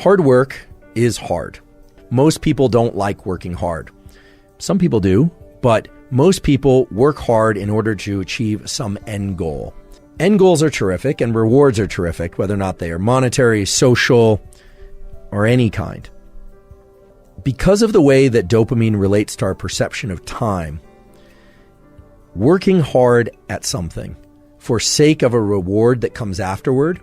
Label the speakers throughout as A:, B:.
A: Hard work is hard. Most people don't like working hard. Some people do, but most people work hard in order to achieve some end goal. End goals are terrific and rewards are terrific, whether or not they are monetary, social, or any kind. Because of the way that dopamine relates to our perception of time, working hard at something for sake of a reward that comes afterward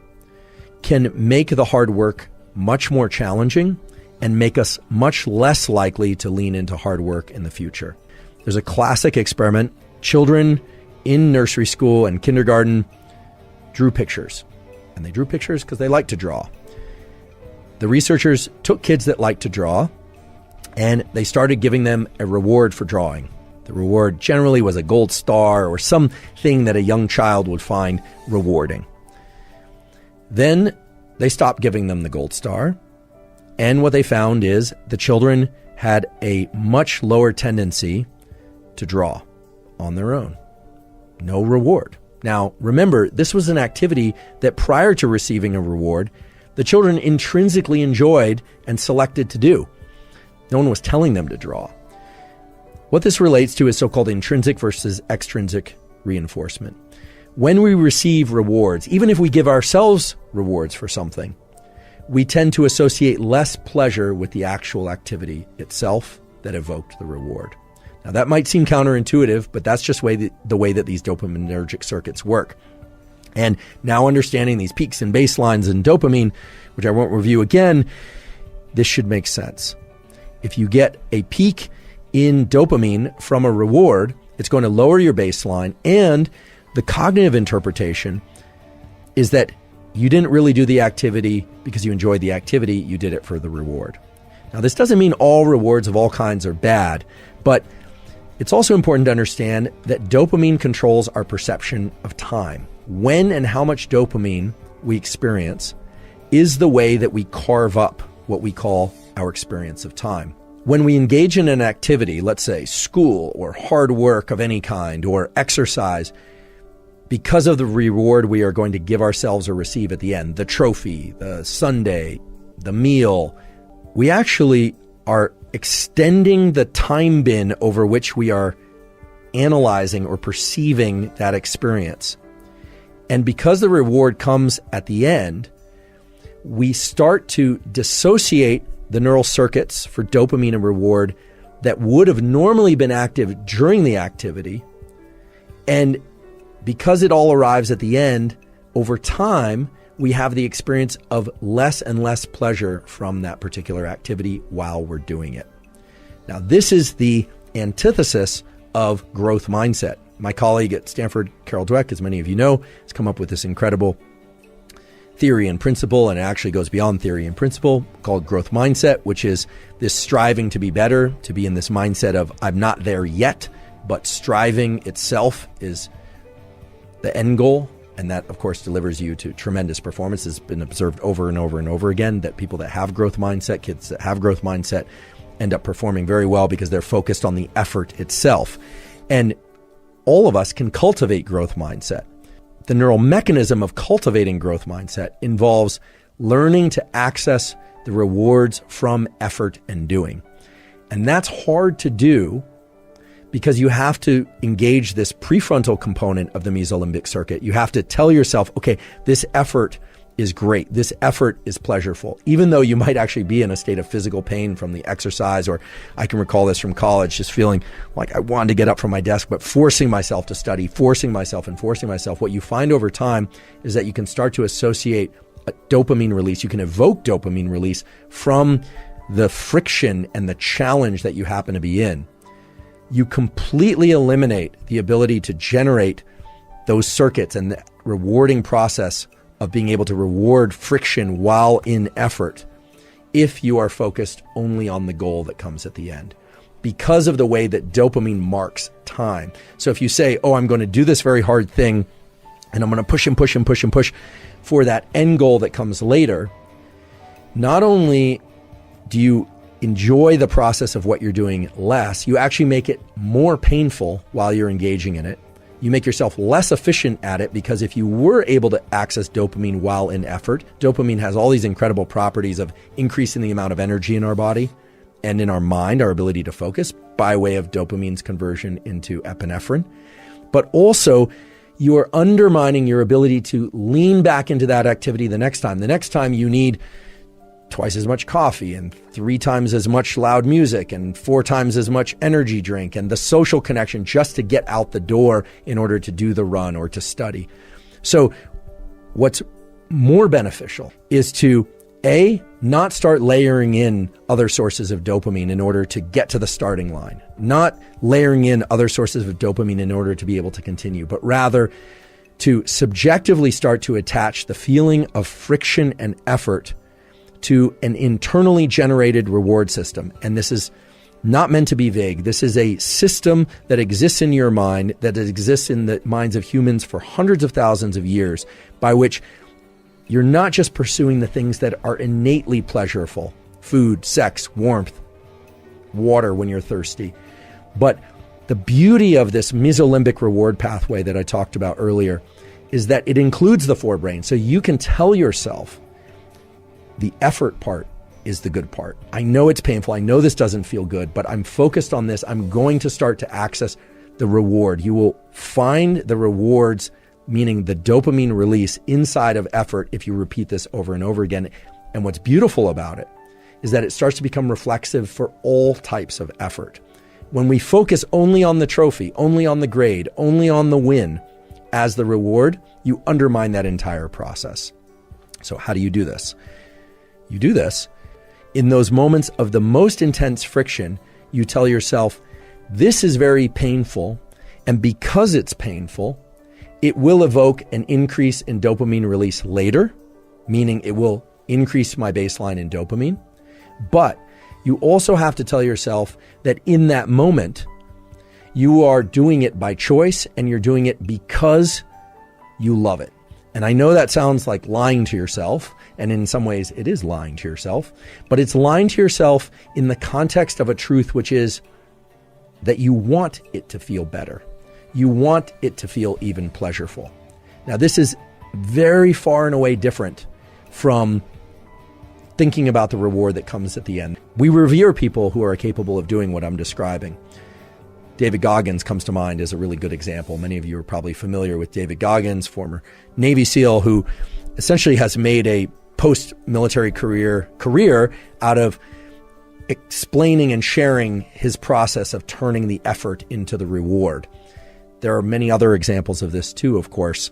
A: can make the hard work much more challenging and make us much less likely to lean into hard work in the future. There's a classic experiment. Children in nursery school and kindergarten drew pictures. And they drew pictures because they like to draw. The researchers took kids that like to draw and they started giving them a reward for drawing. The reward generally was a gold star or something that a young child would find rewarding. Then they stopped giving them the gold star. And what they found is the children had a much lower tendency to draw on their own. No reward. Now, remember, this was an activity that prior to receiving a reward, the children intrinsically enjoyed and selected to do. No one was telling them to draw. What this relates to is so-called intrinsic versus extrinsic reinforcement. When we receive rewards, even if we give ourselves rewards for something, we tend to associate less pleasure with the actual activity itself that evoked the reward. Now, that might seem counterintuitive, but that's just the way that these dopaminergic circuits work. And now understanding these peaks and baselines in dopamine, which I won't review again, this should make sense. If you get a peak in dopamine from a reward, it's going to lower your baseline, and the cognitive interpretation is that you didn't really do the activity because you enjoyed the activity, you did it for the reward. Now, this doesn't mean all rewards of all kinds are bad, but it's also important to understand that dopamine controls our perception of time. When and how much dopamine we experience is the way that we carve up what we call our experience of time. When we engage in an activity, let's say school or hard work of any kind or exercise, because of the reward we are going to give ourselves or receive at the end, the trophy, the sundae, the meal, we actually are extending the time bin over which we are analyzing or perceiving that experience. And because the reward comes at the end, we start to dissociate the neural circuits for dopamine and reward that would have normally been active during the activity. And because it all arrives at the end, over time, we have the experience of less and less pleasure from that particular activity while we're doing it. Now, this is the antithesis of growth mindset. My colleague at Stanford, Carol Dweck, as many of you know, has come up with this incredible theory and principle, and it actually goes beyond theory and principle, called growth mindset, which is this striving to be better, to be in this mindset of I'm not there yet, but striving itself is the end goal. And that, of course, delivers you to tremendous performance. It's been observed over and over and over again that people that have growth mindset, kids that have growth mindset, end up performing very well because they're focused on the effort itself. And all of us can cultivate growth mindset. The neural mechanism of cultivating growth mindset involves learning to access the rewards from effort and doing. And that's hard to do because you have to engage this prefrontal component of the mesolimbic circuit. You have to tell yourself, okay, this effort is great. This effort is pleasurable, even though you might actually be in a state of physical pain from the exercise. Or I can recall this from college, just feeling like I wanted to get up from my desk, but forcing myself to study, forcing myself. What you find over time is that you can start to associate a dopamine release. You can evoke dopamine release from the friction and the challenge that you happen to be in. You completely eliminate the ability to generate those circuits and the rewarding process of being able to reward friction while in effort if you are focused only on the goal that comes at the end, because of the way that dopamine marks time. So if you say, oh, I'm going to do this very hard thing and I'm going to push and push and push and push for that end goal that comes later, not only do you enjoy the process of what you're doing less, you actually make it more painful while you're engaging in it. You make yourself less efficient at it because if you were able to access dopamine while in effort, dopamine has all these incredible properties of increasing the amount of energy in our body and in our mind, our ability to focus by way of dopamine's conversion into epinephrine. But also, you are undermining your ability to lean back into that activity the next time. The next time you need twice as much coffee and 3 times as much loud music and 4 times as much energy drink and the social connection just to get out the door in order to do the run or to study. So what's more beneficial is to not start layering in other sources of dopamine in order to get to the starting line, not layering in other sources of dopamine in order to be able to continue, but rather to subjectively start to attach the feeling of friction and effort to an internally generated reward system. And this is not meant to be vague. This is a system that exists in your mind, that exists in the minds of humans for hundreds of thousands of years, by which you're not just pursuing the things that are innately pleasurable, food, sex, warmth, water when you're thirsty, but the beauty of this mesolimbic reward pathway that I talked about earlier is that it includes the forebrain. So you can tell yourself, the effort part is the good part. I know it's painful. I know this doesn't feel good, but I'm focused on this. I'm going to start to access the reward. You will find the rewards, meaning the dopamine release inside of effort if you repeat this over and over again. And what's beautiful about it is that it starts to become reflexive for all types of effort. When we focus only on the trophy, only on the grade, only on the win as the reward, you undermine that entire process. So how do you do this? You do this in those moments of the most intense friction. You tell yourself, this is very painful. And because it's painful, it will evoke an increase in dopamine release later, meaning it will increase my baseline in dopamine. But you also have to tell yourself that in that moment, you are doing it by choice and you're doing it because you love it. And I know that sounds like lying to yourself, and in some ways it is lying to yourself, but it's lying to yourself in the context of a truth, which is that you want it to feel better. You want it to feel even pleasurable. Now, this is very far and away different from thinking about the reward that comes at the end. We revere people who are capable of doing what I'm describing. David Goggins comes to mind as a really good example. Many of you are probably familiar with David Goggins, former Navy SEAL, who essentially has made a post-military career out of explaining and sharing his process of turning the effort into the reward. There are many other examples of this too, of course.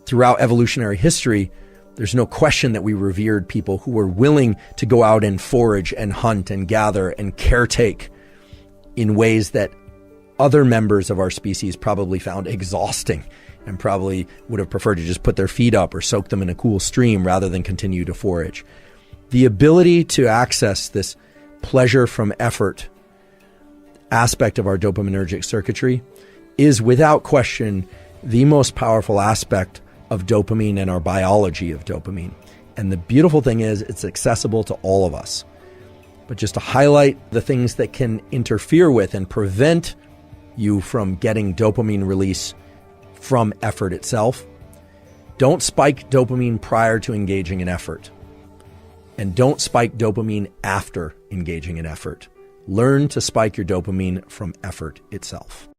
A: Throughout evolutionary history, there's no question that we revered people who were willing to go out and forage and hunt and gather and caretake in ways that other members of our species probably found exhausting and probably would have preferred to just put their feet up or soak them in a cool stream rather than continue to forage. The ability to access this pleasure from effort aspect of our dopaminergic circuitry is without question the most powerful aspect of dopamine and our biology of dopamine. And the beautiful thing is it's accessible to all of us. But just to highlight the things that can interfere with and prevent you from getting dopamine release from effort itself, don't spike dopamine prior to engaging in effort. And don't spike dopamine after engaging in effort. Learn to spike your dopamine from effort itself.